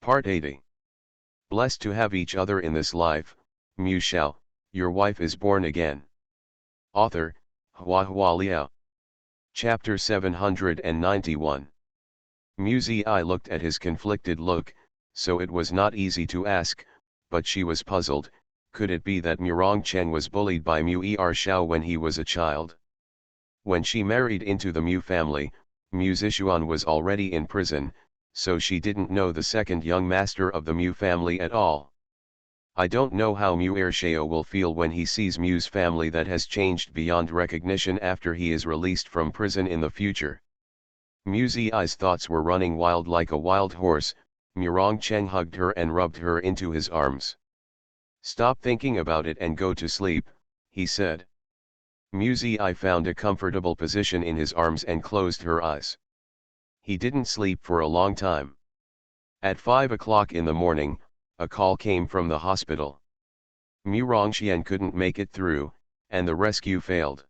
Part 80. Blessed to have each other in this life, Shao, your wife is born again. Author, HandsomeMaleLead. Chapter 791. Muzi looked at his conflicted look, so it was not easy to ask, but she was puzzled. Could it be that Chen was bullied by Shao when he was a child? When she married into the Mu family, Zishuan was already in prison, so she didn't know the second young master of the Mu family at all. I don't know how Shao will feel when he sees Mu's family that has changed beyond recognition after he is released from prison in the future. Muzi's thoughts were running wild like a wild horse. Chen hugged her and rubbed her into his arms. "Stop thinking about it and go to sleep," he said. Muzi found a comfortable position in his arms and closed her eyes. He didn't sleep for a long time. At 5 o'clock in the morning, a call came from the hospital. Xian couldn't make it through, and the rescue failed.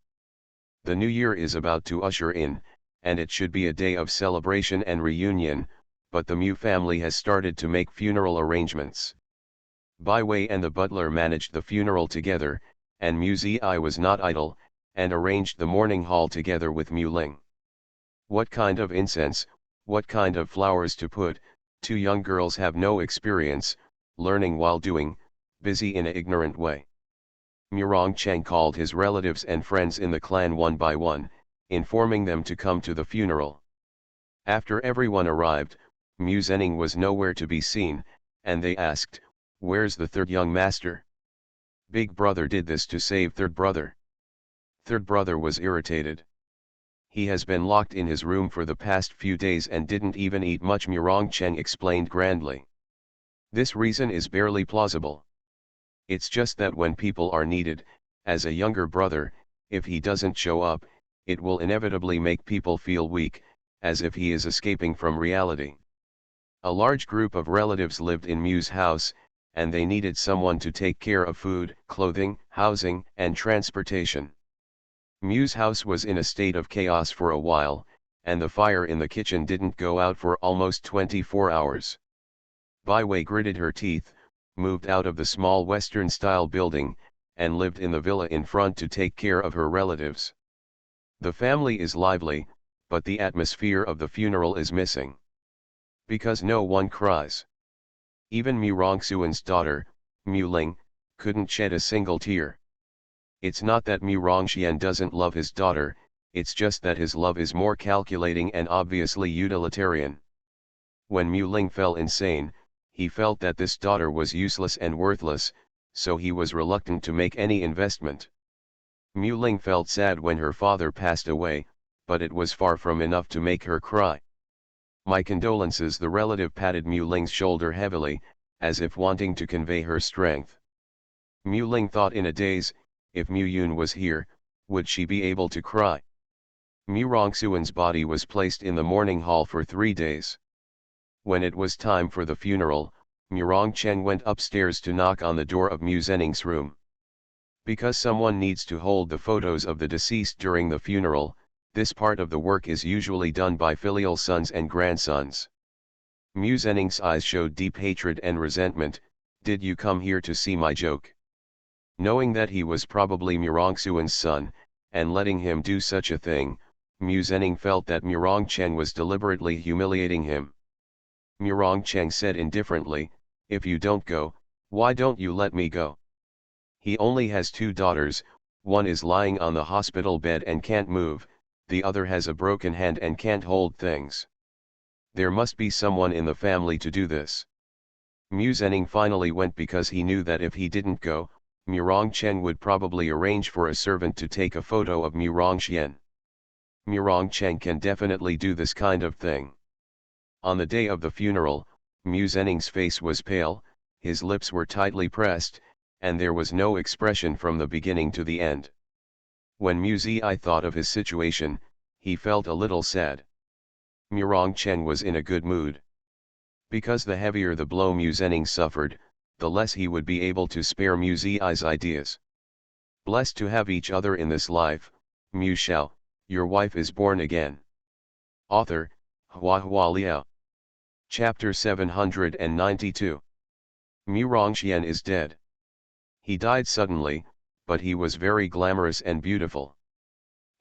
The new year is about to usher in, and it should be a day of celebration and reunion, but the Mu family has started to make funeral arrangements. Bai Wei and the butler managed the funeral together, and Muzi was not idle, and arranged the mourning hall together with Mu Ling. What kind of incense, what kind of flowers to put, two young girls have no experience, learning while doing, busy in an ignorant way. Chen called his relatives and friends in the clan one by one, informing them to come to the funeral. After everyone arrived, Mu Zhenning was nowhere to be seen, and they asked, "Where's the third young master? Big brother did this to save third brother." Third brother was irritated. "He has been locked in his room for the past few days and didn't even eat much," Chen explained grandly. "This reason is barely plausible. It's just that when people are needed, as a younger brother, if he doesn't show up, it will inevitably make people feel weak, as if he is escaping from reality." A large group of relatives lived in Mu's house, and they needed someone to take care of food, clothing, housing, and transportation. Mu's house was in a state of chaos for a while, and the fire in the kitchen didn't go out for almost 24 hours. Bai Wei gritted her teeth, moved out of the small Western-style building, and lived in the villa in front to take care of her relatives. The family is lively, but the atmosphere of the funeral is missing. Because no one cries. Even Mu Rongxuan's daughter, Mu Ling, couldn't shed a single tear. It's not that Mu Rongxian doesn't love his daughter, it's just that his love is more calculating and obviously utilitarian. When Mu Ling fell insane, he felt that this daughter was useless and worthless, so he was reluctant to make any investment. Mu Ling felt sad when her father passed away, but it was far from enough to make her cry. "My condolences." The relative patted Mu Ling's shoulder heavily, as if wanting to convey her strength. Mu Ling thought in a daze, if Mu Yun was here, would she be able to cry? Mu Rongxuan's body was placed in the mourning hall for 3 days. When it was time for the funeral, Chen went upstairs to knock on the door of Mu Zhenning's room. Because someone needs to hold the photos of the deceased during the funeral, this part of the work is usually done by filial sons and grandsons. Mu Zhenning's eyes showed deep hatred and resentment. "Did you come here to see my joke?" Knowing that he was probably Rongxuan's son, and letting him do such a thing, Mu Zhenning felt that Chen was deliberately humiliating him. Chen said indifferently, "If you don't go, why don't you let me go? He only has 2 daughters, one is lying on the hospital bed and can't move, the other has a broken hand and can't hold things. There must be someone in the family to do this." Mu Zhenning finally went because he knew that if he didn't go, Chen would probably arrange for a servant to take a photo of Mu Rongxian. Chen can definitely do this kind of thing. On the day of the funeral, Mu Zhenning's face was pale, his lips were tightly pressed, and there was no expression from the beginning to the end. When Muzi thought of his situation, he felt a little sad. Chen was in a good mood. Because the heavier the blow Mu Zhenning suffered, the less he would be able to spare Muzi's ideas. Blessed to have each other in this life, Shao, your wife is born again. Author, HandsomeMaleLead. Chapter 792. Mu Rongxian is dead. He died suddenly, but he was very glamorous and beautiful.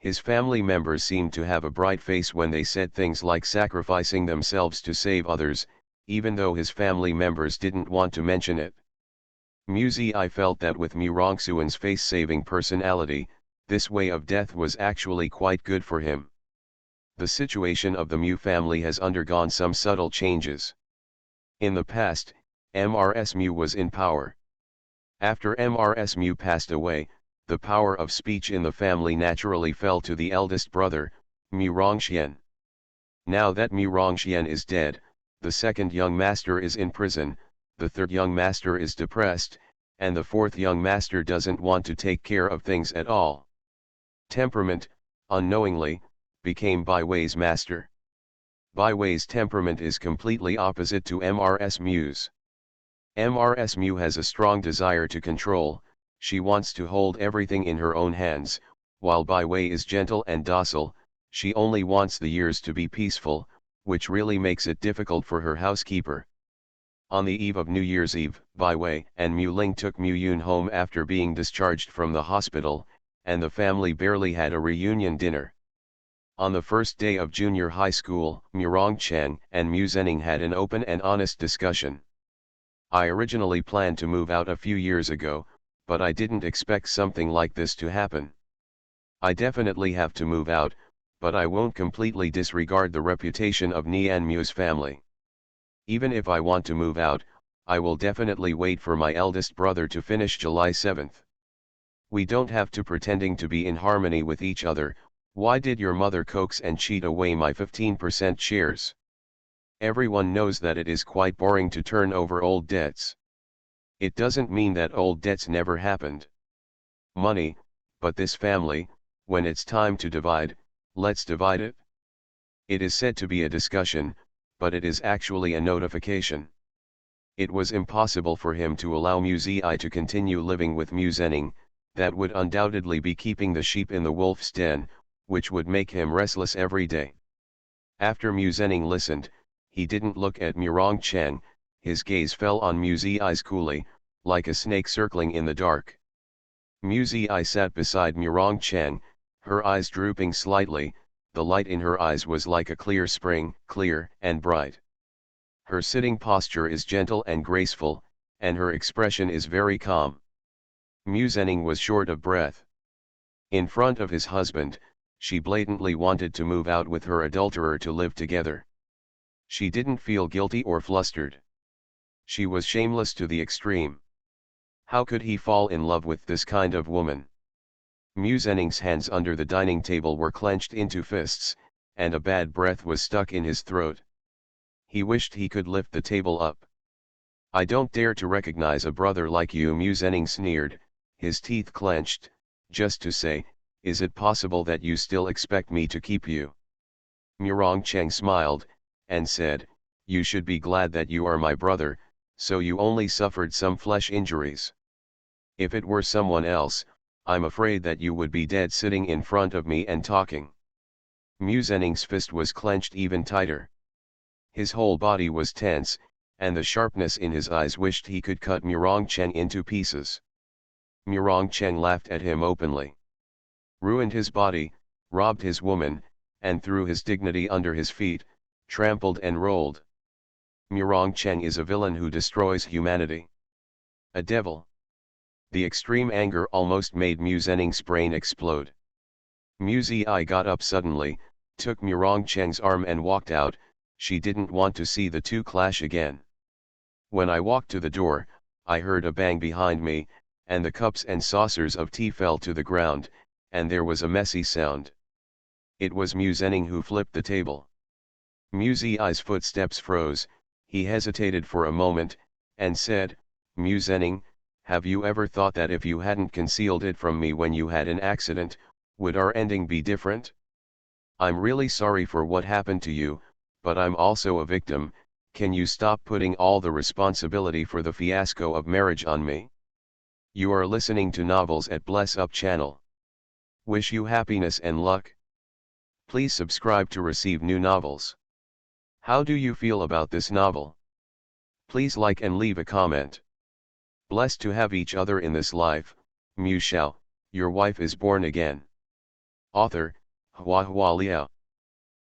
His family members seemed to have a bright face when they said things like sacrificing themselves to save others, even though his family members didn't want to mention it. Mu Zi felt that with Mu Rongxian's face-saving personality, this way of death was actually quite good for him. The situation of the Mu family has undergone some subtle changes. In the past, Mrs. Mu was in power. After Mrs. Mu passed away, the power of speech in the family naturally fell to the eldest brother, Mu Rongxian. Now that Mu Rongxian is dead, the second young master is in prison, the third young master is depressed, and the fourth young master doesn't want to take care of things at all. Temperament, unknowingly, became Bai Wei's master. Bai Wei's temperament is completely opposite to Mrs. Mu's. Mrs. Mu has a strong desire to control, she wants to hold everything in her own hands, while Bai Wei is gentle and docile, she only wants the years to be peaceful, which really makes it difficult for her housekeeper. On the eve of New Year's Eve, Bai Wei and Mu Ling took Mu Yun home after being discharged from the hospital, and the family barely had a reunion dinner. On the first day of junior high school, Mu Rongqian and Mu Zhenning had an open and honest discussion. I originally planned to move out a few years ago, but I didn't expect something like this to happen. I definitely have to move out, but I won't completely disregard the reputation of Ni and Mu's family. Even if I want to move out, I will definitely wait for my eldest brother to finish July 7th. We don't have to pretending to be in harmony with each other. Why did your mother coax and cheat away my 15% shares? Everyone knows that it is quite boring to turn over old debts. It doesn't mean that old debts never happened. Money, but this family, when it's time to divide, let's divide it. It is said to be a discussion, but it is actually a notification. It was impossible for him to allow Mu Zi to continue living with Mu Zhenning, that would undoubtedly be keeping the sheep in the wolf's den, which would make him restless every day. After Mu Zhenning listened, he didn't look at Mu Rongqian, his gaze fell on Mu Zi's coolly, like a snake circling in the dark. Mu Zi sat beside Mu Rongqian, her eyes drooping slightly, the light in her eyes was like a clear spring, clear and bright. Her sitting posture is gentle and graceful, and her expression is very calm. Mu Zhenning was short of breath. In front of his husband, she blatantly wanted to move out with her adulterer to live together. She didn't feel guilty or flustered. She was shameless to the extreme. How could he fall in love with this kind of woman? Mu Zhenning's hands under the dining table were clenched into fists, and a bad breath was stuck in his throat. He wished he could lift the table up. I don't dare to recognize a brother like you, Mu Zhenning sneered, his teeth clenched, just to say, is it possible that you still expect me to keep you? Mu Rongqian smiled, and said, you should be glad that you are my brother, so you only suffered some flesh injuries. If it were someone else, I'm afraid that you would be dead sitting in front of me and talking. Mu Zhenning's fist was clenched even tighter. His whole body was tense, and the sharpness in his eyes wished he could cut Mu Rongqian into pieces. Mu Rongqian laughed at him openly. Ruined his body, robbed his woman, and threw his dignity under his feet, trampled and rolled. Mu Rongqian is a villain who destroys humanity. A devil. The extreme anger almost made Mu Zhenning's brain explode. Mu Zi got up suddenly, took Mu Rongqian's arm and walked out. She didn't want to see the two clash again. When I walked to the door, I heard a bang behind me, and the cups and saucers of tea fell to the ground, and there was a messy sound. It was Mu Zhenning who flipped the table. Mu Zi's footsteps froze, he hesitated for a moment, and said, Mu Zhenning, have you ever thought that if you hadn't concealed it from me when you had an accident, would our ending be different? I'm really sorry for what happened to you, but I'm also a victim. Can you stop putting all the responsibility for the fiasco of marriage on me? You are listening to Novels at Bless Up channel. Wish you happiness and luck. Please subscribe to receive new novels. How do you feel about this novel? Please like and leave a comment. Blessed to have each other in this life, Shao, your wife is born again. Author, Hua Liao.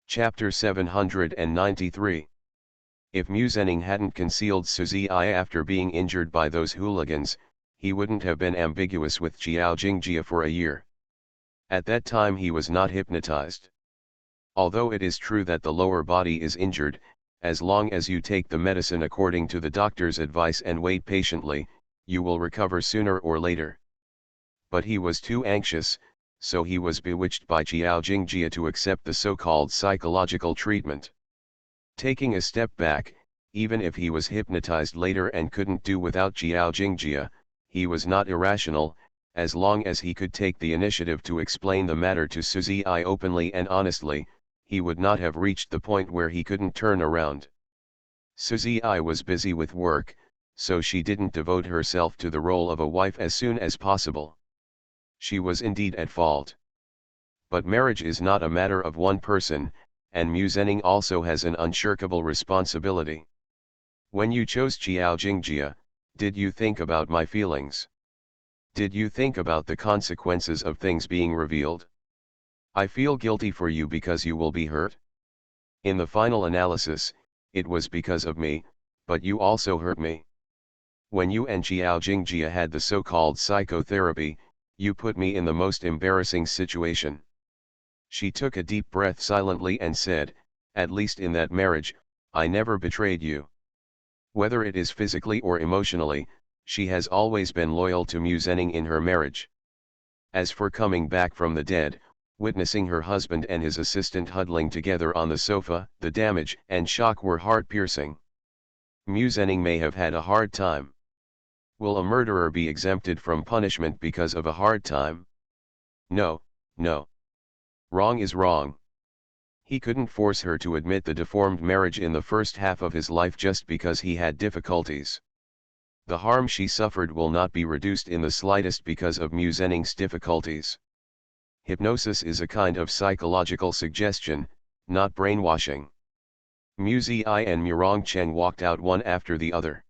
Chapter 793. If Mu Zhenning hadn't concealed Suzy after being injured by those hooligans, he wouldn't have been ambiguous with Jiao Jingjia for a year. At that time he was not hypnotized. Although it is true that the lower body is injured, as long as you take the medicine according to the doctor's advice and wait patiently, you will recover sooner or later. But he was too anxious, so he was bewitched by Jiao Jingjia to accept the so-called psychological treatment. Taking a step back, even if he was hypnotized later and couldn't do without Jiao Jingjia, he was not irrational, as long as he could take the initiative to explain the matter to Suzy openly and honestly, he would not have reached the point where he couldn't turn around. Suzy was busy with work, so she didn't devote herself to the role of a wife as soon as possible. She was indeed at fault. But marriage is not a matter of one person, and Mu Zhenning also has an unshirkable responsibility. When you chose Jiao Jingjia, did you think about my feelings? Did you think about the consequences of things being revealed? I feel guilty for you because you will be hurt. In the final analysis, it was because of me, but you also hurt me. When you and Jiao Jingjia had the so-called psychotherapy, you put me in the most embarrassing situation. She took a deep breath silently and said, at least in that marriage, I never betrayed you. Whether it is physically or emotionally, she has always been loyal to Mu Zhenning in her marriage. As for coming back from the dead, witnessing her husband and his assistant huddling together on the sofa, the damage and shock were heart-piercing. Mu Zhenning may have had a hard time. Will a murderer be exempted from punishment because of a hard time? No, no. Wrong is wrong. He couldn't force her to admit the deformed marriage in the first half of his life just because he had difficulties. The harm she suffered will not be reduced in the slightest because of Mu Zhenning's difficulties. Hypnosis is a kind of psychological suggestion, not brainwashing. Mu Zhi and Mu Rongcheng walked out one after the other.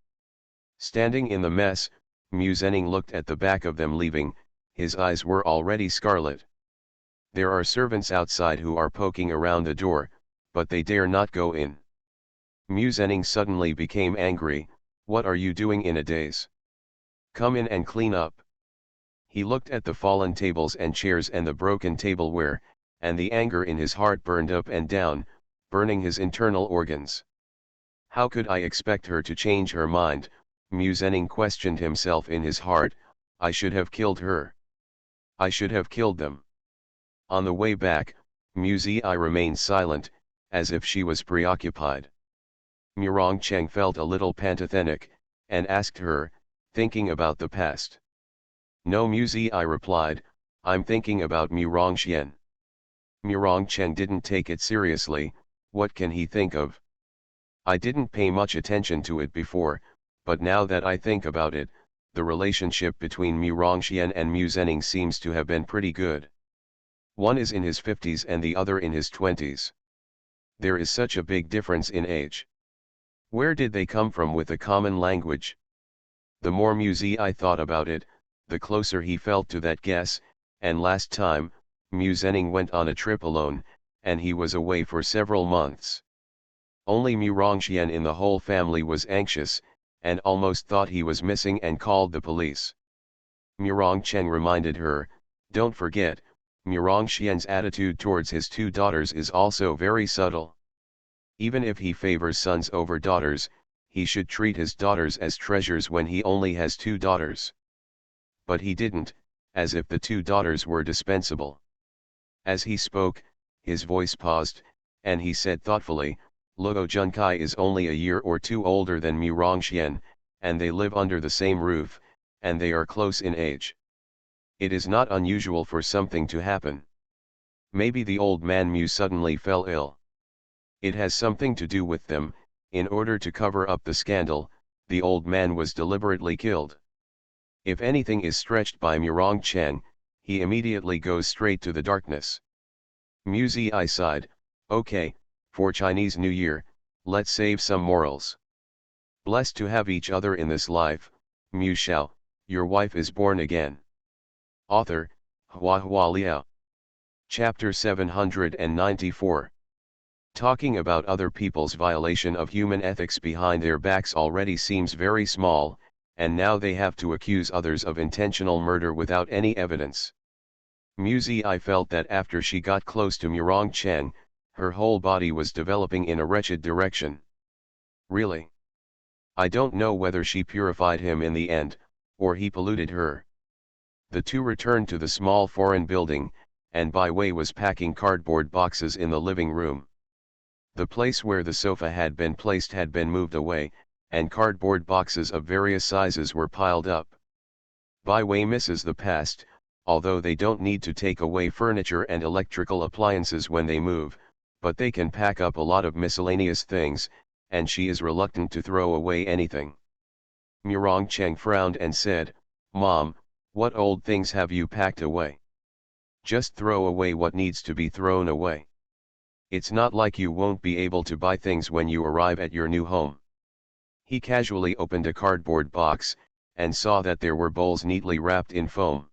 Standing in the mess, Mu Zhenning looked at the back of them leaving, his eyes were already scarlet. There are servants outside who are poking around the door, but they dare not go in. Mu Zhenning suddenly became angry. What are you doing in a daze? Come in and clean up. He looked at the fallen tables and chairs and the broken tableware, and the anger in his heart burned up and down, burning his internal organs. How could I expect her to change her mind? Mu Zhenning questioned himself in his heart. I should have killed her. I should have killed them. On the way back, Mu Zhi remained silent, as if she was preoccupied. Mu Rongcheng felt a little pathetic, and asked her, thinking about the past. No, Mu Zhi replied, I'm thinking about Mu Rongxian. Mu Rongcheng didn't take it seriously. What can he think of? I didn't pay much attention to it before, but now that I think about it, the relationship between Mu Rongxian and Mu Zhenning seems to have been pretty good. One is in his 50s and the other in his 20s. There is such a big difference in age. Where did they come from with a common language? The more Mu Zhi thought about it, the closer he felt to that guess, and last time, Mu Zhenning went on a trip alone, and he was away for several months. Only Mu Rongxian in the whole family was anxious, and almost thought he was missing and called the police. Mu Rongcheng reminded her, don't forget, Mu Rongxian's attitude towards his two daughters is also very subtle. Even if he favors sons over daughters, he should treat his daughters as treasures when he only has two daughters. But he didn't, as if the two daughters were dispensable. As he spoke, his voice paused, and he said thoughtfully, Luo Junkai is only a year or two older than Mu Rongxian, and they live under the same roof, and they are close in age. It is not unusual for something to happen. Maybe the old man Mu suddenly fell ill. It has something to do with them. In order to cover up the scandal, the old man was deliberately killed. If anything is stretched by Mu Rongcheng, he immediately goes straight to the darkness. Mu Zhi sighed, okay, for Chinese New Year, Let's save some morals. Blessed to have each other in this life, Shao, your wife is born again. Author, Hua Liao. Chapter 794. Talking about other people's violation of human ethics behind their backs already seems very small, and now they have to accuse others of intentional murder without any evidence. I felt that after she got close to Murong Cheng, her whole body was developing in a wretched direction. Really? I don't know whether she purified him in the end, or he polluted her. The two returned to the small foreign building, and Bai Wei was packing cardboard boxes in the living room. The place where the sofa had been placed had been moved away, and cardboard boxes of various sizes were piled up. Bai Wei misses the past, although they don't need to take away furniture and electrical appliances when they move, but they can pack up a lot of miscellaneous things, and she is reluctant to throw away anything. Murong Cheng frowned and said, "Mom, what old things have you packed away? Just throw away what needs to be thrown away. It's not like you won't be able to buy things when you arrive at your new home." He casually opened a cardboard box, and saw that there were bowls neatly wrapped in foam.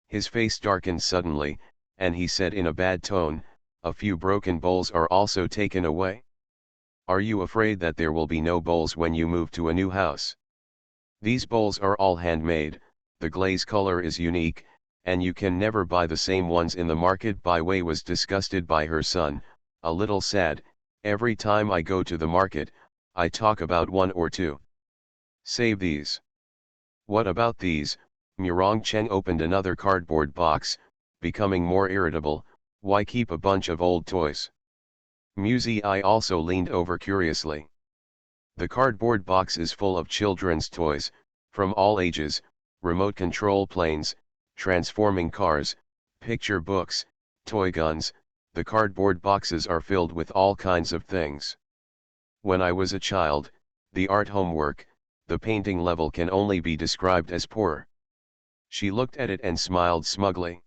His face darkened suddenly, and he said in a bad tone, "A few broken bowls are also taken away? Are you afraid that there will be no bowls when you move to a new house? These bowls are all handmade, the glaze color is unique, and you can never buy the same ones in the market." Bai Wei was disgusted by her son, a little sad. "Every time I go to the market, I talk about one or two. Save these." "What about these?" Murong Cheng opened another cardboard box, becoming more irritable. "Why keep a bunch of old toys?" I also leaned over curiously. The cardboard box is full of children's toys, from all ages, remote control planes, transforming cars, picture books, toy guns. The cardboard boxes are filled with all kinds of things. When I was a child, the art homework, the painting level can only be described as poor. She looked at it and smiled smugly.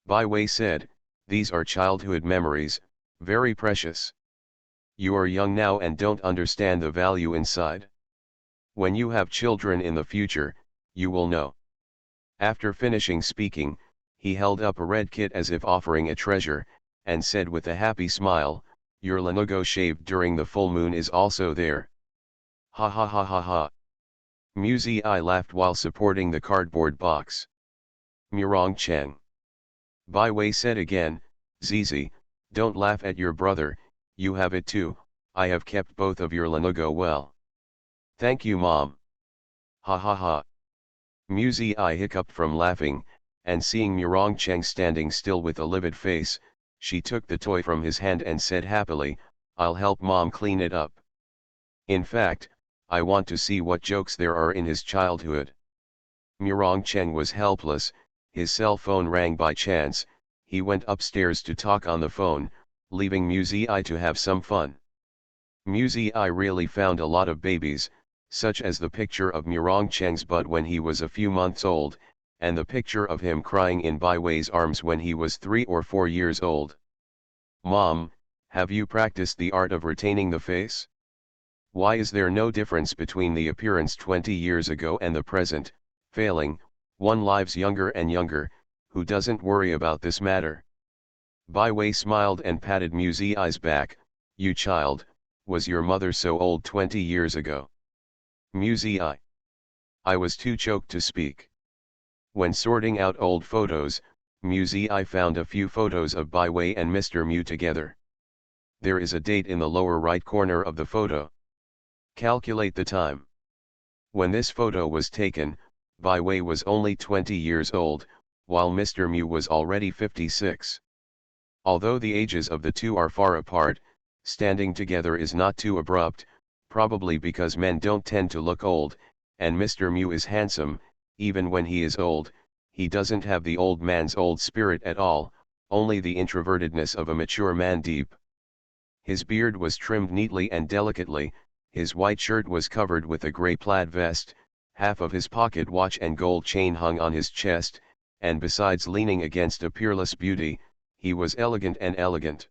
Bai Wei said, "These are childhood memories, very precious. You are young now and don't understand the value inside. When you have children in the future, you will know." After finishing speaking, he held up a red kit as if offering a treasure, and said with a happy smile, "Your lanugo shaved during the full moon is also there." Ha ha ha ha ha. I laughed while supporting the cardboard box. Murong Cheng. Bai Wei said again, "Zizi, don't laugh at your brother, you have it too. I have kept both of your lanugo well." "Thank you, Mom." Ha ha ha. I hiccuped from laughing, and seeing Murong Cheng standing still with a livid face, she took the toy from his hand and said happily, "I'll help Mom clean it up. In fact, I want to see what jokes there are in his childhood." Murong Cheng was helpless. His cell phone rang by chance. He went upstairs to talk on the phone, leaving I to have some fun. I really found a lot of babies, such as the picture of Murong Cheng's butt when he was a few months old, and the picture of him crying in Bai Wei's arms when he was 3 or 4 years old. "Mom, have you practiced the art of retaining the face? Why is there no difference between the appearance 20 years ago and the present, failing, one lives younger and younger, who doesn't worry about this matter?" Bai Wei smiled and patted I's back. "You child, was your mother so old 20 years ago?" I was too choked to speak. When sorting out old photos, I found a few photos of Bai Wei and Mr. Mu together. There is a date in the lower right corner of the photo. Calculate the time. When this photo was taken, Bai Wei was only 20 years old, while Mr. Mu was already 56. Although the ages of the two are far apart, standing together is not too abrupt, probably because men don't tend to look old, and Mr. Mu is handsome. Even when he is old, he doesn't have the old man's old spirit at all, only the introvertedness of a mature man deep. His beard was trimmed neatly and delicately, his white shirt was covered with a grey plaid vest, half of his pocket watch and gold chain hung on his chest, and besides leaning against a peerless beauty, he was elegant and elegant.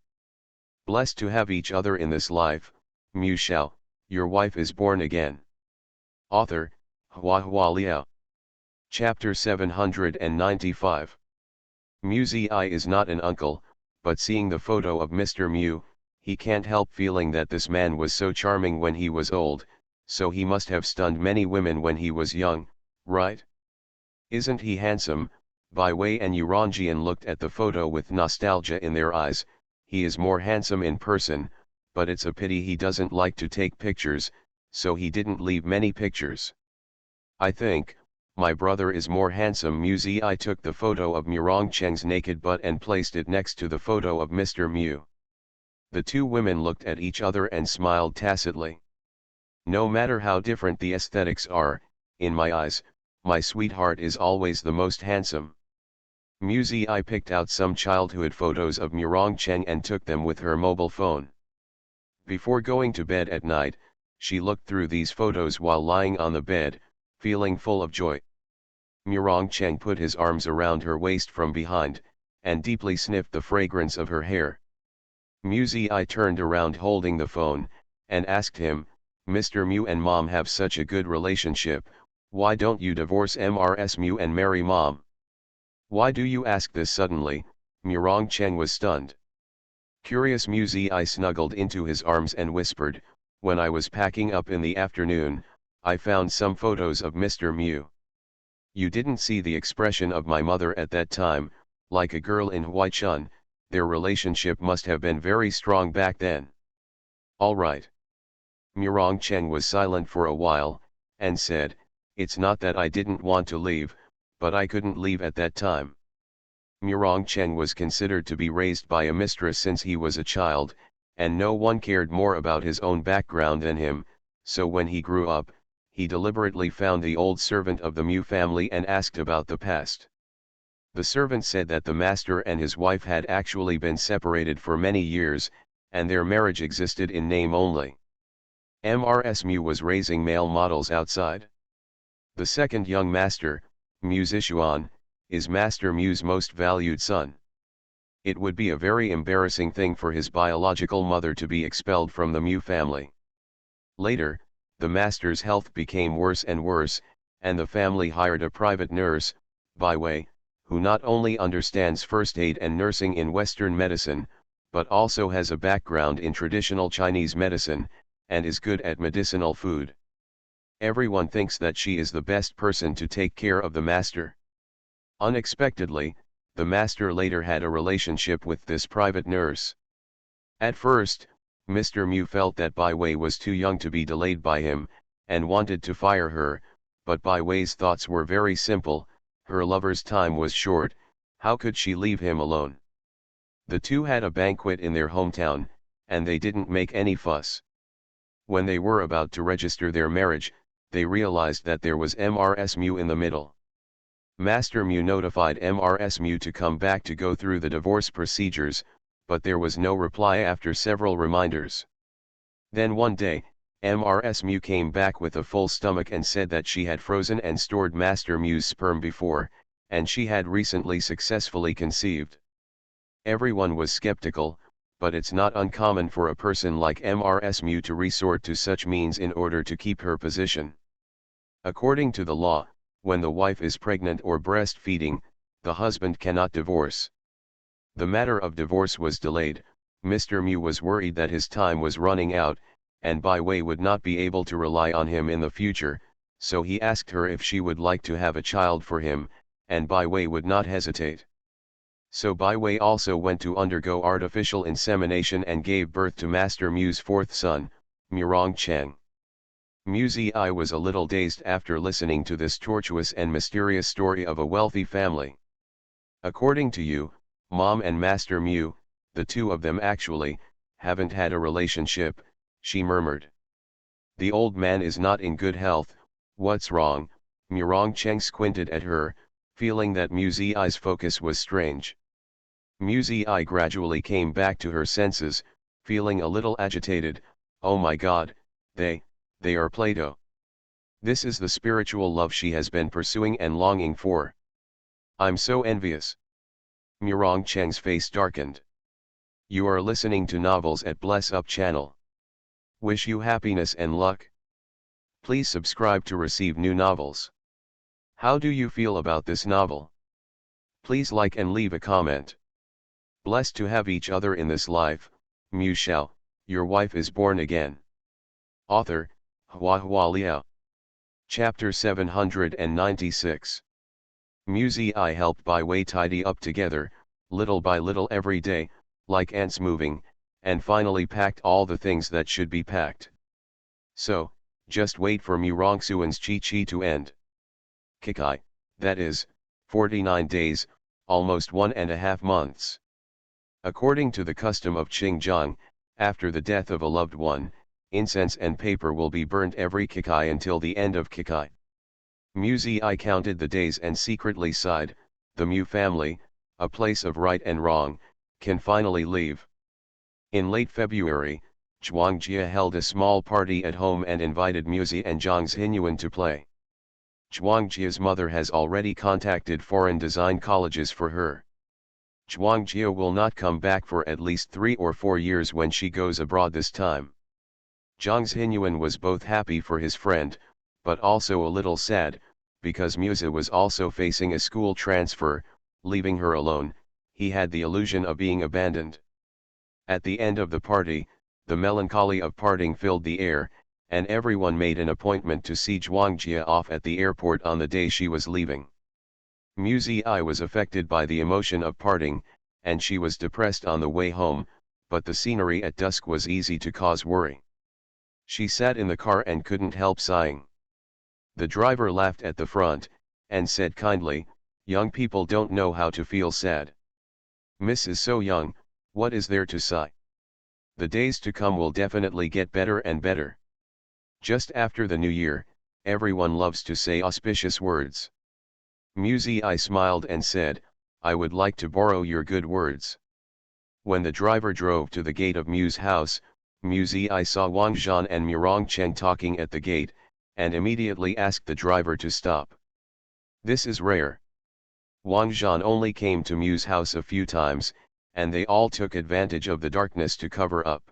Blessed to have each other in this life, Mu Shao, your wife is born again. Author, Liao. Chapter 795. Mu Zi is not an uncle, but seeing the photo of Mr. Mu, he can't help feeling that this man was so charming when he was old, so he must have stunned many women when he was young, right? Isn't he handsome? Bai Wei and Yuranjian looked at the photo with nostalgia in their eyes. He is more handsome in person, but it's a pity he doesn't like to take pictures, so he didn't leave many pictures. I think, my brother is more handsome. Mu Zi took the photo of Murong Cheng's naked butt and placed it next to the photo of Mr. Mu. The two women looked at each other and smiled tacitly. No matter how different the aesthetics are, in my eyes, my sweetheart is always the most handsome. Mu Zi picked out some childhood photos of Murong Cheng and took them with her mobile phone. Before going to bed at night, she looked through these photos while lying on the bed, feeling full of joy. Murong Cheng put his arms around her waist from behind, and deeply sniffed the fragrance of her hair. Mu Zi turned around holding the phone, and asked him, Mr. Mu and Mom have such a good relationship, why don't you divorce Mrs. Mu and marry Mom? Why do you ask this suddenly? Murong Cheng was stunned. Curious. Mu Zi snuggled into his arms and whispered, when I was packing up in the afternoon, I found some photos of Mr. Mu. You didn't see the expression of my mother at that time, like a girl in Huaichun, their relationship must have been very strong back then. All right. Murong Cheng was silent for a while, and said, it's not that I didn't want to leave, but I couldn't leave at that time. Murong Cheng was considered to be raised by a mistress since he was a child, and no one cared more about his own background than him, so when he grew up, he deliberately found the old servant of the Mu family and asked about the past. The servant said that the master and his wife had actually been separated for many years, and their marriage existed in name only. Mrs. Mu was raising male models outside. The second young master, Mu Zishuan, is Master Mu's most valued son. It would be a very embarrassing thing for his biological mother to be expelled from the Mu family. Later, the master's health became worse and worse, and the family hired a private nurse, Bai Wei, who not only understands first aid and nursing in Western medicine, but also has a background in traditional Chinese medicine, and is good at medicinal food. Everyone thinks that she is the best person to take care of the master. Unexpectedly, the master later had a relationship with this private nurse. At first, Mr. Mu felt that Bai Wei was too young to be delayed by him, and wanted to fire her, but Bai Wei's thoughts were very simple, her lover's time was short, how could she leave him alone? The two had a banquet in their hometown, and they didn't make any fuss. When they were about to register their marriage, they realized that there was Mrs. Mu in the middle. Master Mu notified Mrs. Mu to come back to go through the divorce procedures, but there was no reply after several reminders. Then one day, Mrs. Mu came back with a full stomach and said that she had frozen and stored Master Mu's sperm before, and she had recently successfully conceived. Everyone was skeptical, but it's not uncommon for a person like Mrs. Mu to resort to such means in order to keep her position. According to the law, when the wife is pregnant or breastfeeding, the husband cannot divorce. The matter of divorce was delayed. Mr. Mu was worried that his time was running out, and Bai Wei would not be able to rely on him in the future, so he asked her if she would like to have a child for him, and Bai Wei would not hesitate. So Bai Wei also went to undergo artificial insemination and gave birth to Master Mu's fourth son, Murong Cheng. Mu Zi was a little dazed after listening to this tortuous and mysterious story of a wealthy family. According to you, Mom and Master Mu, the two of them actually, haven't had a relationship, she murmured. The old man is not in good health, what's wrong? Murong Cheng squinted at her, feeling that Mu Zi's focus was strange. Mu Zi gradually came back to her senses, feeling a little agitated. Oh my God, they are Plato. This is the spiritual love she has been pursuing and longing for. I'm so envious. Murong Cheng's face darkened. You are listening to novels at Bless Up channel. Wish you happiness and luck. Please subscribe to receive new novels. How do you feel about this novel? Please like and leave a comment. Blessed to have each other in this life, Shao, your wife is born again. Author, HandsomeMaleLead. Chapter 796. I help by way tidy up together, little by little every day, like ants moving, and finally packed all the things that should be packed. So, just wait for Murongsuan's chi-chi to end. Kikai, that is, 49 days, almost 1.5 months. According to the custom of Xinjiang, after the death of a loved one, incense and paper will be burnt every Kikai until the end of Kikai. I counted the days and secretly sighed, the Mu family, a place of right and wrong, can finally leave. In late February, Zhuangjia held a small party at home and invited Muzi and Zhang Xinyuan to play. Zhuangjia's mother has already contacted foreign design colleges for her. Zhuangjia will not come back for at least 3 or 4 years when she goes abroad this time. Zhang Xinyuan was both happy for his friend, but also a little sad, because Muzi was also facing a school transfer. Leaving her alone, he had the illusion of being abandoned. At the end of the party, the melancholy of parting filled the air, and everyone made an appointment to see Zhuangjia off at the airport on the day she was leaving. Muzi was affected by the emotion of parting, and she was depressed on the way home, but the scenery at dusk was easy to cause worry. She sat in the car and couldn't help sighing. The driver laughed at the front, and said kindly, "Young people don't know how to feel sad. Miss is so young, what is there to sigh? The days to come will definitely get better and better." Just after the new year, everyone loves to say auspicious words. Muzi smiled and said, "I would like to borrow your good words." When the driver drove to the gate of Mu's house, Muzi saw Wang Zhan and Murongcheng talking at the gate, and immediately asked the driver to stop. This is rare. Wang Zhan only came to Mu's house a few times, and they all took advantage of the darkness to cover up.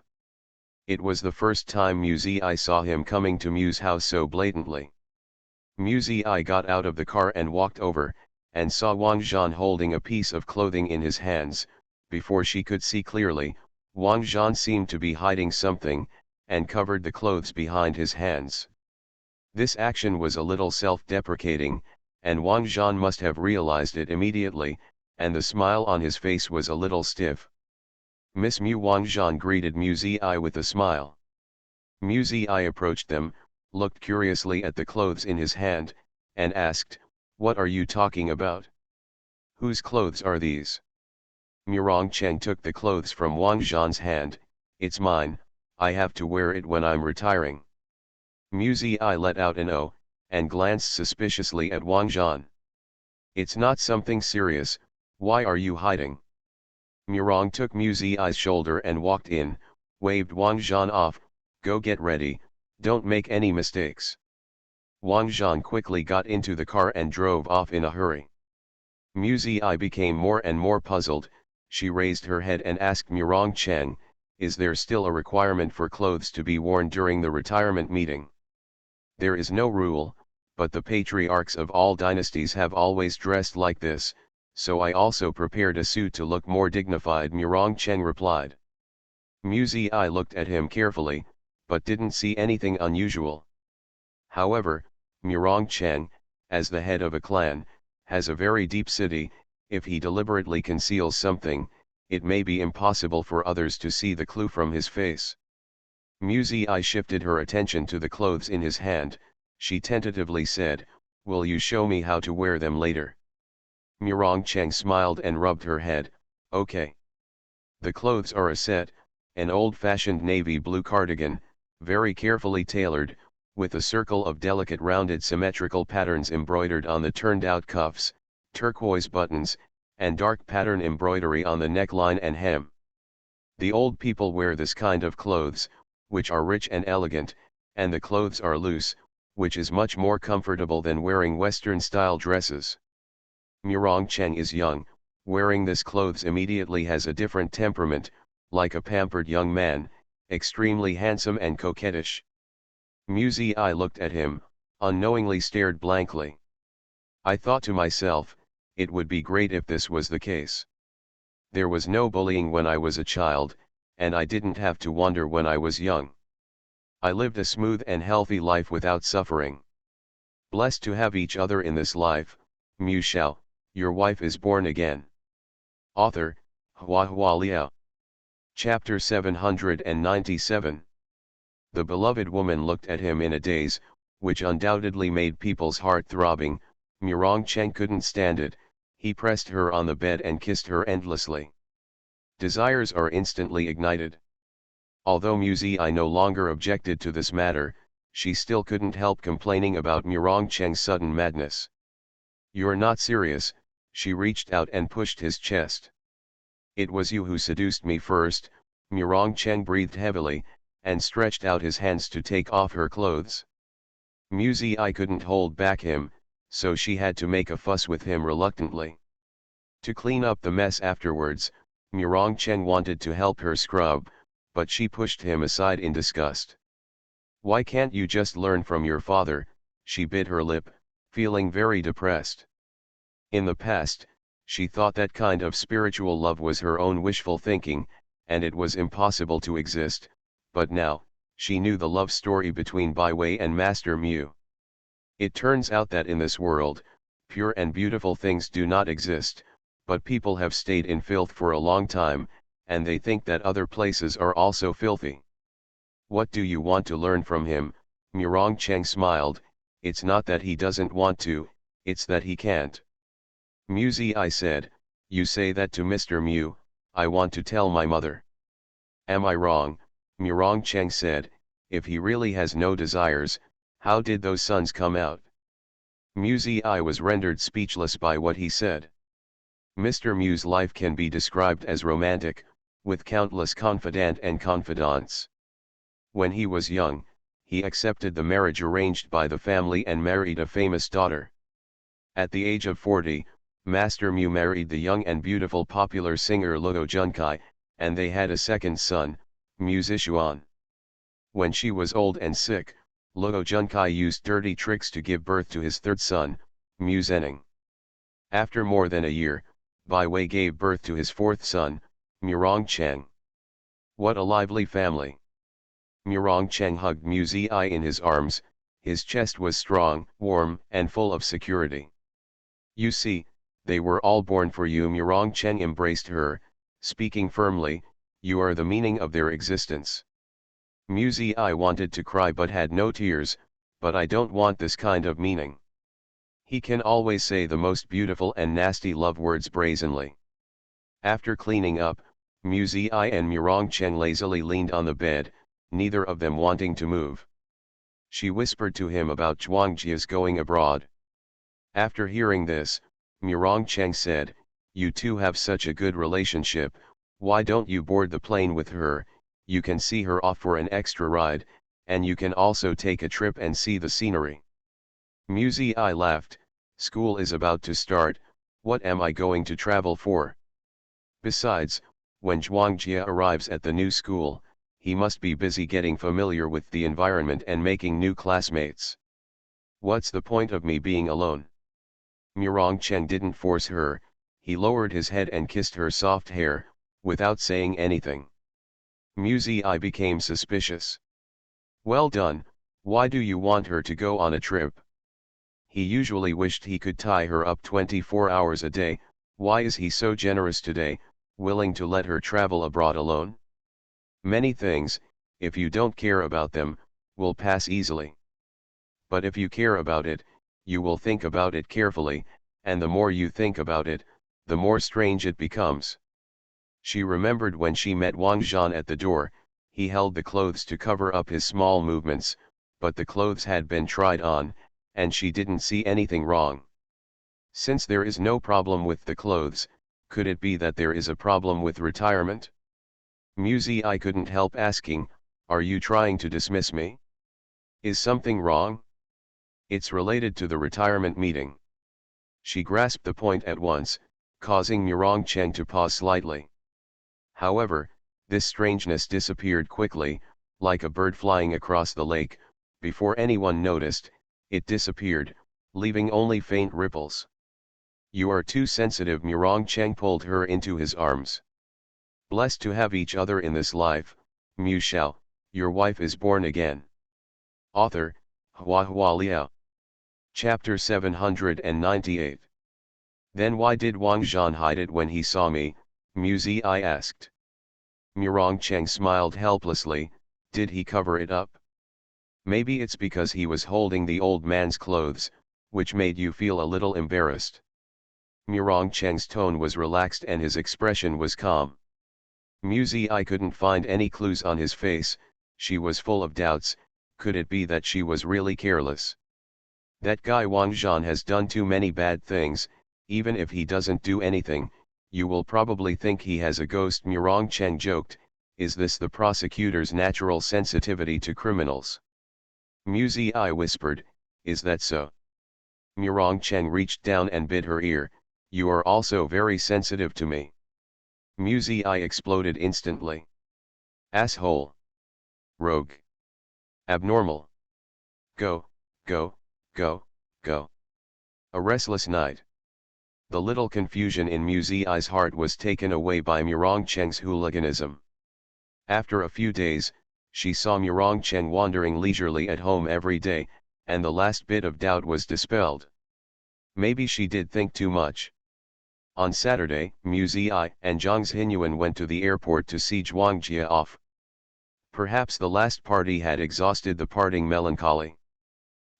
It was the first time Muzi saw him coming to Mu's house so blatantly. Muzi got out of the car and walked over, and saw Wang Zhan holding a piece of clothing in his hands. Before she could see clearly, Wang Zhan seemed to be hiding something, and covered the clothes behind his hands. This action was a little self-deprecating, and Wang Zhan must have realized it immediately, and the smile on his face was a little stiff. "Miss Mu." Wang Zhan greeted Muzi with a smile. Muzi approached them, looked curiously at the clothes in his hand, and asked, "What are you talking about? Whose clothes are these?" Murongcheng took the clothes from Wang Zhan's hand. "It's mine, I have to wear it when I'm retiring." Muzi let out an "oh," and glanced suspiciously at Wang Zhan. "It's not something serious, why are you hiding?" Murong took Muzi's shoulder and walked in, waved Wang Zhan off, "Go get ready, don't make any mistakes." Wang Zhan quickly got into the car and drove off in a hurry. Muzi became more and more puzzled. She raised her head and asked Murongcheng, "Is there still a requirement for clothes to be worn during the retirement meeting?" "There is no rule, but the patriarchs of all dynasties have always dressed like this, so I also prepared a suit to look more dignified," Murongcheng replied. Muzi looked at him carefully, but didn't see anything unusual. However, Murongcheng, as the head of a clan, has a very deep city. If he deliberately conceals something, it may be impossible for others to see the clue from his face. Muzi shifted her attention to the clothes in his hand. She tentatively said, "Will you show me how to wear them later?" Murongcheng smiled and rubbed her head, "Okay." The clothes are a set: an old-fashioned navy blue cardigan, very carefully tailored, with a circle of delicate rounded symmetrical patterns embroidered on the turned-out cuffs, turquoise buttons, and dark pattern embroidery on the neckline and hem. The old people wear this kind of clothes, which are rich and elegant, and the clothes are loose, which is much more comfortable than wearing Western-style dresses. Murongcheng is young, wearing this clothes immediately has a different temperament, like a pampered young man, extremely handsome and coquettish. Musy I looked at him, unknowingly stared blankly. I thought to myself, it would be great if this was the case. There was no bullying when I was a child, and I didn't have to wonder when I was young. I lived a smooth and healthy life without suffering. Blessed to have each other in this life, Shao, your wife is born again. Author, Hua Liao. Chapter 797. The beloved woman looked at him in a daze, which undoubtedly made people's heart throbbing. Murong Cheng couldn't stand it, he pressed her on the bed and kissed her endlessly. Desires are instantly ignited. Although Musy I no longer objected to this matter, she still couldn't help complaining about Murong Cheng's sudden madness. You're not serious, she reached out and pushed his chest. It was you who seduced me first, Murong Cheng breathed heavily, and stretched out his hands to take off her clothes. Musy I couldn't hold back him, so she had to make a fuss with him reluctantly. To clean up the mess afterwards, Murong Cheng wanted to help her scrub, but she pushed him aside in disgust. Why can't you just learn from your father, she bit her lip, feeling very depressed. In the past, she thought that kind of spiritual love was her own wishful thinking, and it was impossible to exist, but now, she knew the love story between Bai Wei and Master Mu. It turns out that in this world, pure and beautiful things do not exist, but people have stayed in filth for a long time, and they think that other places are also filthy. What do you want to learn from him? Murong Cheng smiled. It's not that he doesn't want to, it's that he can't. Musy I said, you say that to Mr. Mu, I want to tell my mother. Am I wrong? Murong Cheng said, if he really has no desires, how did those sons come out? Musy I was rendered speechless by what he said. Mr. Mu's life can be described as romantic, with countless confidant and confidants. When he was young, he accepted the marriage arranged by the family and married a famous daughter. At the age of 40, Master Mu married the young and beautiful popular singer Luo Junkai, and they had a second son, Mu Zishuan. When she was old and sick, Luo Junkai used dirty tricks to give birth to his third son, Mu Zening. After more than a year, Bai Wei gave birth to his fourth son, Murong Cheng. What a lively family! Murong Cheng hugged Musy I in his arms, his chest was strong, warm, and full of security. You see, they were all born for you. Murong Cheng embraced her, speaking firmly, you are the meaning of their existence. Musy I wanted to cry but had no tears, but I don't want this kind of meaning. He can always say the most beautiful and nasty love words brazenly. After cleaning up, Musy I and Murong Cheng lazily leaned on the bed, neither of them wanting to move. She whispered to him about Zhuangjia's going abroad. After hearing this, Murong Cheng said, you two have such a good relationship, why don't you board the plane with her, you can see her off for an extra ride, and you can also take a trip and see the scenery. Musy I laughed, school is about to start, what am I going to travel for? Besides, when Zhuangjia arrives at the new school, he must be busy getting familiar with the environment and making new classmates. What's the point of me being alone? Murong Cheng didn't force her, he lowered his head and kissed her soft hair, without saying anything. Musy I became suspicious. Well done, why do you want her to go on a trip? He usually wished he could tie her up 24 hours a day, why is he so generous today, willing to let her travel abroad alone? Many things, if you don't care about them, will pass easily. But if you care about it, you will think about it carefully, and the more you think about it, the more strange it becomes. She remembered when she met Wang Zhan at the door, he held the clothes to cover up his small movements, but the clothes had been tried on, and she didn't see anything wrong. Since there is no problem with the clothes, could it be that there is a problem with retirement? Musy I couldn't help asking, are you trying to dismiss me? Is something wrong? It's related to the retirement meeting. She grasped the point at once, causing Murong Cheng to pause slightly. However, This strangeness disappeared quickly, like a bird flying across the lake. Before anyone noticed, it disappeared, leaving only faint ripples. You are too sensitive. Murong Cheng pulled her into his arms. Blessed to have each other in this life, Mu Shao, your wife is born again. Author, Hua Liao. Chapter 798. Then why did Wang Zhan hide it when he saw me? Mu Zi asked. Murong Cheng smiled helplessly. Did he cover it up? Maybe it's because he was holding the old man's clothes, which made you feel a little embarrassed. Murong Cheng's tone was relaxed and his expression was calm. Mu Zi couldn't find any clues on his face. She was full of doubts. Could it be that she was really careless? That guy Wang Zhan has done too many bad things. Even if he doesn't do anything, you will probably think he has a ghost. Murong Cheng joked. Is this the prosecutor's natural sensitivity to criminals? Mu Zi whispered, is that so? Murong Cheng reached down and bit her ear. You are also very sensitive to me. Mu Zi exploded instantly. Asshole. Rogue. Abnormal. Go, go, go, go. A restless night. The little confusion in Mu Zi's heart was taken away by Murong Cheng's hooliganism. After a few days, she saw Murong Cheng wandering leisurely at home every day, and the last bit of doubt was dispelled. Maybe she did think too much. On Saturday, Mu Zi and Zhang Xinyuan went to the airport to see Zhuang Jia off. Perhaps the last party had exhausted the parting melancholy.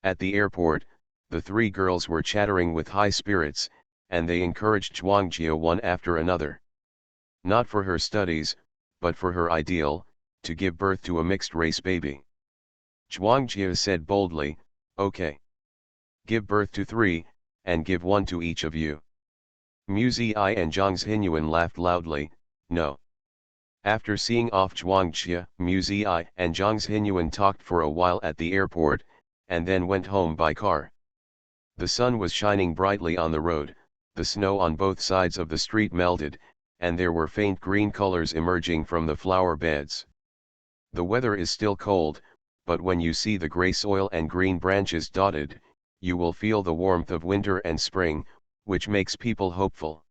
At the airport, the three girls were chattering with high spirits, and they encouraged Zhuang Jia one after another. Not for her studies, but for her ideal, to give birth to a mixed-race baby. Zhuang Jia said boldly, okay. Give birth to 3, and give 1 to each of you. Mu Zi and Zhang Xinyuan laughed loudly, no. After seeing off Zhuang Jia, Mu Zi and Zhang Xinyuan talked for a while at the airport, and then went home by car. The sun was shining brightly on the road, the snow on both sides of the street melted, and there were faint green colors emerging from the flower beds. The weather is still cold, but when you see the gray soil and green branches dotted, you will feel the warmth of winter and spring, which makes people hopeful.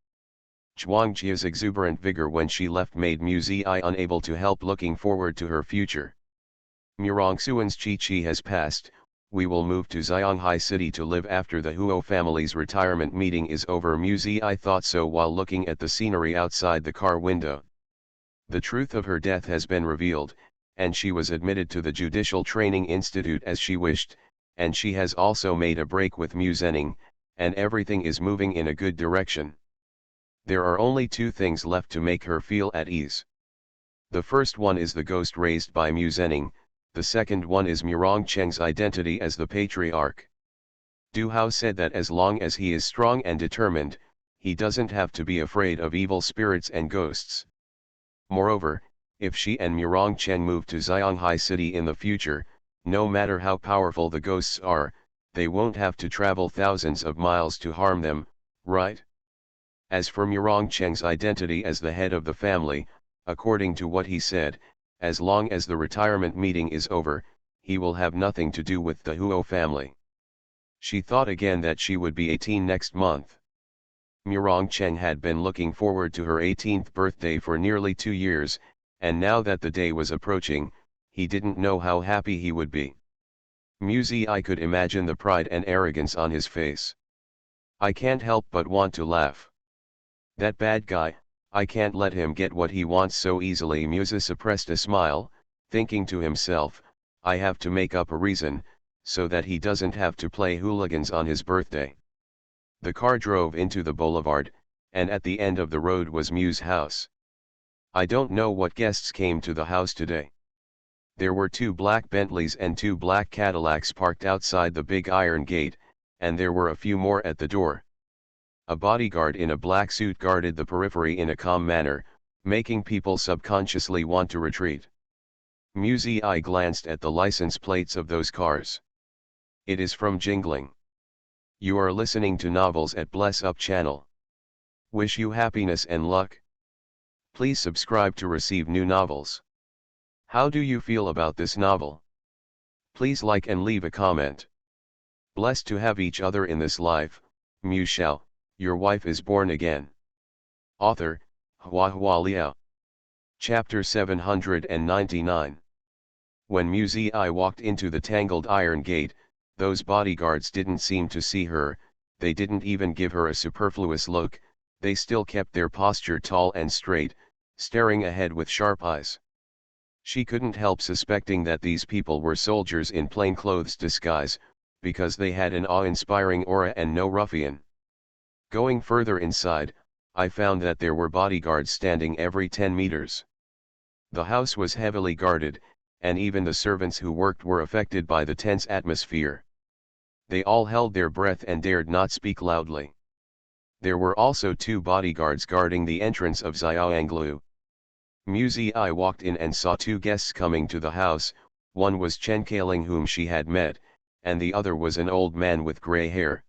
Zhuang Jia's exuberant vigor when she left made Mu Zi unable to help looking forward to her future. Murong Xuan's Chi has passed. We will move to Xianghai City to live after the Huo family's retirement meeting is over. Mu Zi thought so while looking at the scenery outside the car window. The truth of her death has been revealed, and she was admitted to the Judicial Training Institute as she wished, and she has also made a break with Mu Zening, and everything is moving in a good direction. There are only 2 things left to make her feel at ease. The first one is the ghost raised by Mu Zening. The second one is Murong Cheng's identity as the patriarch. Du Hao said that as long as he is strong and determined, he doesn't have to be afraid of evil spirits and ghosts. Moreover, if she and Murong Cheng move to Xianghai City in the future, no matter how powerful the ghosts are, they won't have to travel thousands of miles to harm them, right? As for Murong Cheng's identity as the head of the family, according to what he said, as long as the retirement meeting is over, he will have nothing to do with the Huo family. She thought again that she would be 18 next month. Murong Cheng had been looking forward to her 18th birthday for nearly 2 years, and now that the day was approaching, he didn't know how happy he would be. Mu Zi could imagine the pride and arrogance on his face. I can't help but want to laugh. That bad guy, I can't let him get what he wants so easily. Mu Zi suppressed a smile, thinking to himself, I have to make up a reason, so that he doesn't have to play hooligans on his birthday. The car drove into the boulevard, and at the end of the road was Mu's house. I don't know what guests came to the house today. There were 2 black Bentleys and 2 black Cadillacs parked outside the big iron gate, and there were a few more at the door. A bodyguard in a black suit guarded the periphery in a calm manner, making people subconsciously want to retreat. Mu Zi glanced at the license plates of those cars. It is from Jingling. You are listening to novels at Bless Up channel. Wish you happiness and luck. Please subscribe to receive new novels. How do you feel about this novel? Please like and leave a comment. Blessed to have each other in this life, Shao, your wife is born again. Author, HandsomeMaleLead. Chapter 799. When Muzi walked into the tangled iron gate, those bodyguards didn't seem to see her, they didn't even give her a superfluous look, they still kept their posture tall and straight, staring ahead with sharp eyes. She couldn't help suspecting that these people were soldiers in plainclothes disguise, because they had an awe-inspiring aura and no ruffian. Going further inside, I found that there were bodyguards standing every 10 meters. The house was heavily guarded, and even the servants who worked were affected by the tense atmosphere. They all held their breath and dared not speak loudly. There were also 2 bodyguards guarding the entrance of Xiaoanglu. Muzi walked in and saw 2 guests coming to the house, one was Chen Kaling whom she had met, and the other was an old man with grey hair.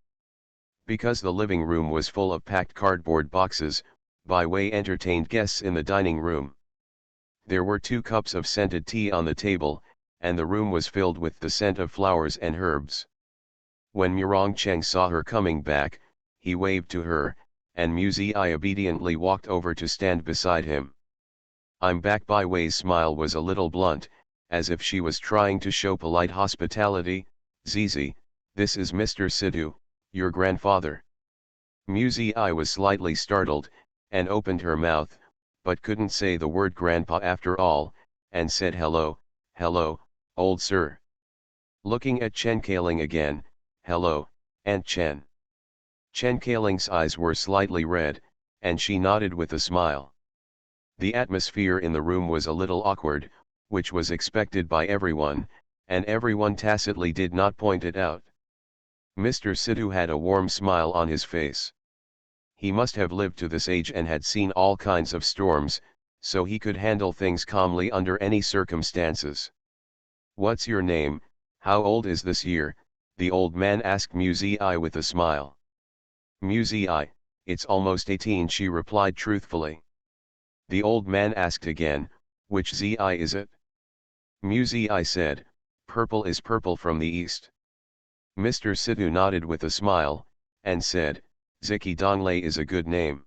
Because the living room was full of packed cardboard boxes, Bai Wei entertained guests in the dining room. There were 2 cups of scented tea on the table, and the room was filled with the scent of flowers and herbs. When Murong Cheng saw her coming back, he waved to her, and Muzi obediently walked over to stand beside him. "I'm back." Bai Wei's smile was a little blunt, as if she was trying to show polite hospitality. "Zizi, this is Mr. Sidhu, your grandfather." Muzi was slightly startled, and opened her mouth, but couldn't say the word grandpa after all, and said hello, old sir. Looking at Chen Kaling again, "Hello, Aunt Chen." Chen Kaling's eyes were slightly red, and she nodded with a smile. The atmosphere in the room was a little awkward, which was expected by everyone, and everyone tacitly did not point it out. Mr. Sidhu had a warm smile on his face. He must have lived to this age and had seen all kinds of storms, so he could handle things calmly under any circumstances. "What's your name, how old is this year?" the old man asked Muzi with a smile. "Muzi, it's almost 18," she replied truthfully. The old man asked again, "Which Zi is it?" Muzi said, "Purple is purple from the east." Mr. Sidhu nodded with a smile, and said, "Ziki Donglei is a good name.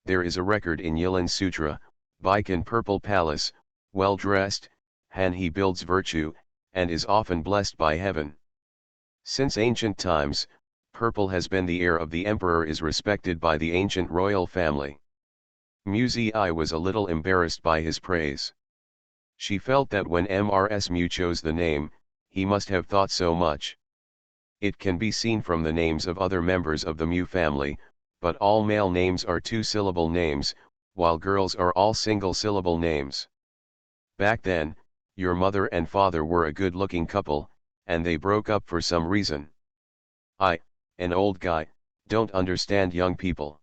There is a record in Yilan Sutra, Baikan Purple Palace, well dressed, Han he builds virtue, and is often blessed by heaven. Since ancient times, purple has been the heir of the emperor, is respected by the ancient royal family." Muzi was a little embarrassed by his praise. She felt that when Mrs. Mu chose the name, he must have thought so much. It can be seen from the names of other members of the Mu family, but all male names are 2-syllable names, while girls are all single-syllable names. Back then, your mother and father were a good-looking couple, and they broke up for some reason. I, an old guy, don't understand young people.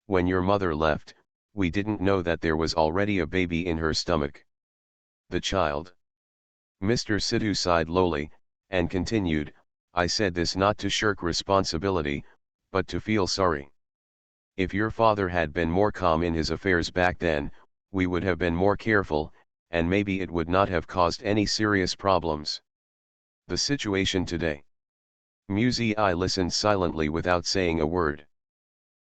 When your mother left, we didn't know that there was already a baby in her stomach. The child. Mr. Sidhu sighed lowly, and continued, "I said this not to shirk responsibility, but to feel sorry. If your father had been more calm in his affairs back then, we would have been more careful, and maybe it would not have caused any serious problems. The situation today." Muzi listened silently without saying a word.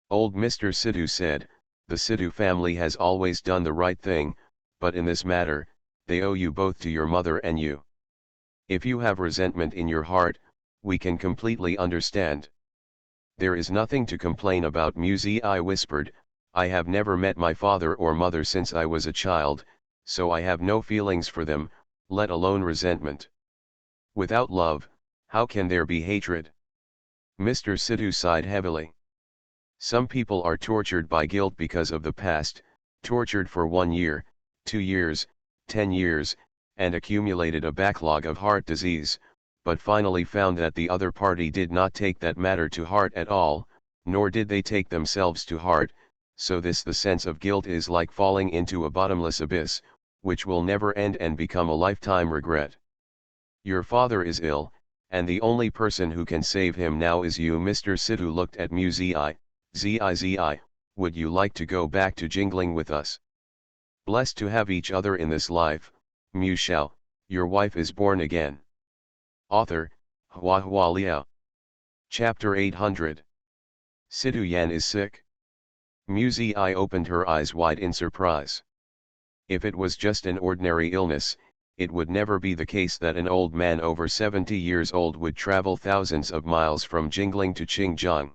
Old Mr. Sidhu said, "The Sidhu family has always done the right thing, but in this matter, they owe you both to your mother and you. If you have resentment in your heart, we can completely understand. There is nothing to complain about." Muzi whispered, "I have never met my father or mother since I was a child, so I have no feelings for them, let alone resentment. Without love, how can there be hatred?" Mr. Sidhu sighed heavily. "Some people are tortured by guilt because of the past, tortured for 1 year, 2 years, 10 years, and accumulated a backlog of heart disease, but finally found that the other party did not take that matter to heart at all, nor did they take themselves to heart, so the sense of guilt is like falling into a bottomless abyss, which will never end and become a lifetime regret. Your father is ill, and the only person who can save him now is you." Mr. Sidhu looked at Muzi. "Zi, would you like to go back to Jingling with us?" Blessed to have each other in this life, Shao, your wife is born again. Author, Hua Liao. Chapter 800. Sidu Yan is sick. Muzi opened her eyes wide in surprise. If it was just an ordinary illness, it would never be the case that an old man over 70 years old would travel thousands of miles from Jingling to Qingjiang.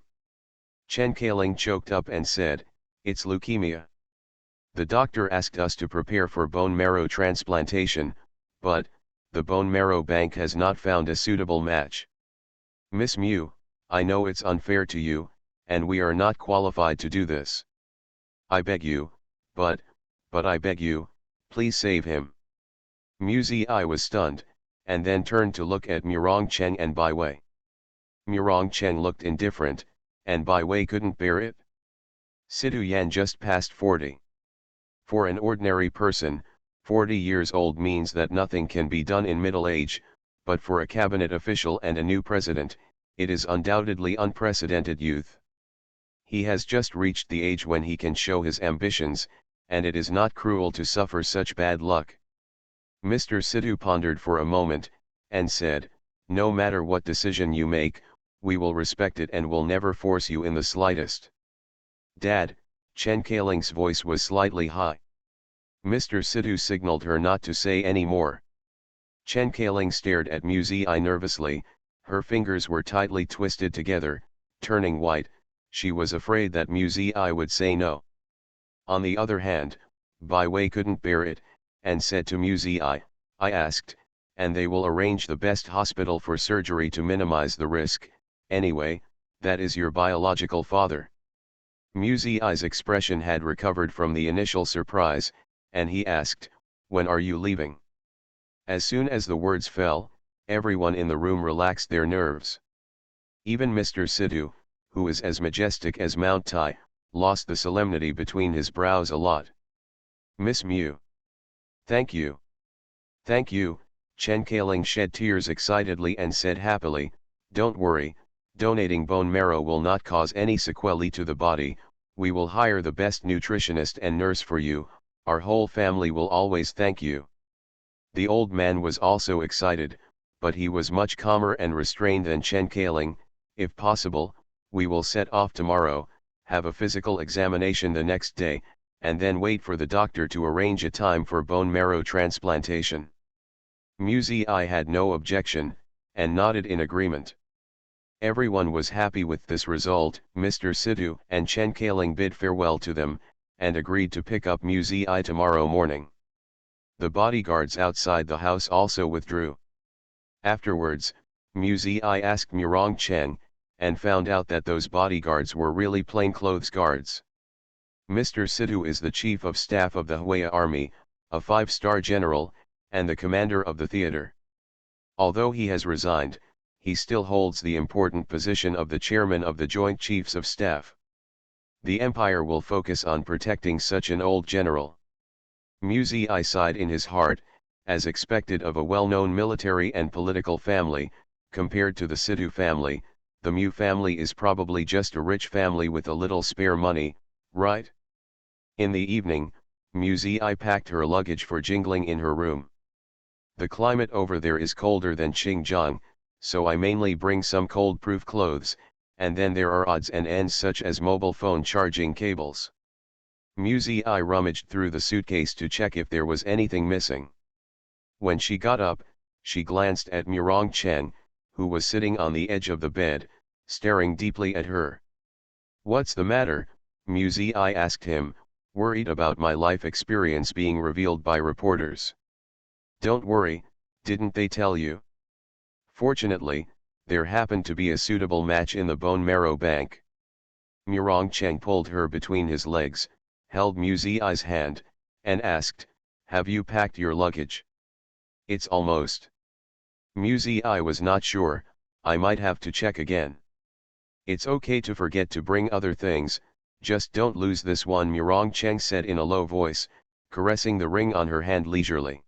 Chen Kailing choked up and said, "It's leukemia. The doctor asked us to prepare for bone marrow transplantation, but the bone marrow bank has not found a suitable match. Miss Mu, I know it's unfair to you, and we are not qualified to do this. I beg you, but I beg you, please save him." Muzi was stunned, and then turned to look at Murong Cheng and Bai Wei. Murong Cheng looked indifferent, and Bai Wei couldn't bear it. Sidu Yan just passed 40. For an ordinary person, 40 years old means that nothing can be done in middle age, but for a cabinet official and a new president, it is undoubtedly unprecedented youth. He has just reached the age when he can show his ambitions, and it is not cruel to suffer such bad luck. Mr. Sidu pondered for a moment, and said, "No matter what decision you make, we will respect it and will never force you in the slightest." "Dad," Chen Kailing's voice was slightly high. Mr. Sidu signaled her not to say any more. Chen Kailing stared at Muzi nervously, her fingers were tightly twisted together, turning white. She was afraid that Muzi would say no. On the other hand, Bai Wei couldn't bear it, and said to Muzi, I asked, and they will arrange the best hospital for surgery to minimize the risk. Anyway, that is your biological father." Muzi's expression had recovered from the initial surprise, and he asked, "When are you leaving?" As soon as the words fell, everyone in the room relaxed their nerves. Even Mr. Sidu, who is as majestic as Mount Tai, lost the solemnity between his brows a lot. "Miss Mu. Thank you. Thank you." Chen Kailing shed tears excitedly and said happily, "Don't worry, donating bone marrow will not cause any sequelae to the body. We will hire the best nutritionist and nurse for you. Our whole family will always thank you." The old man was also excited, but he was much calmer and restrained than Chen Kailing. "If possible, we will set off tomorrow, have a physical examination the next day, and then wait for the doctor to arrange a time for bone marrow transplantation." Muzi had no objection, and nodded in agreement. Everyone was happy with this result. Mr. Sidu and Chen Kailing bid farewell to them, and agreed to pick up Muzi tomorrow morning. The bodyguards outside the house also withdrew. Afterwards, Muzi asked Murong Cheng, and found out that those bodyguards were really plainclothes guards. Mr. Sidu is the chief of staff of the Huaya Army, a 5-star general, and the commander of the theater. Although he has resigned, he still holds the important position of the chairman of the Joint Chiefs of Staff. The empire will focus on protecting such an old general. Muzi sighed in his heart, as expected of a well-known military and political family. Compared to the Sidu family, the Mu family is probably just a rich family with a little spare money, right? In the evening, Muzi packed her luggage for Jingling in her room. "The climate over there is colder than Xinjiang, so I mainly bring some cold-proof clothes, and then there are odds and ends such as mobile phone charging cables." Muzi rummaged through the suitcase to check if there was anything missing. When she got up, she glanced at Murong Cheng, who was sitting on the edge of the bed, staring deeply at her. "What's the matter?" Muzi asked him, worried about my life experience being revealed by reporters. "Don't worry, didn't they tell you? Fortunately, there happened to be a suitable match in the bone marrow bank." Murong Cheng pulled her between his legs, held Muzi's hand, and asked, "Have you packed your luggage?" "It's almost." Muzi was not sure, "I might have to check again." "It's okay to forget to bring other things, just don't lose this one," Murong Cheng said in a low voice, caressing the ring on her hand leisurely.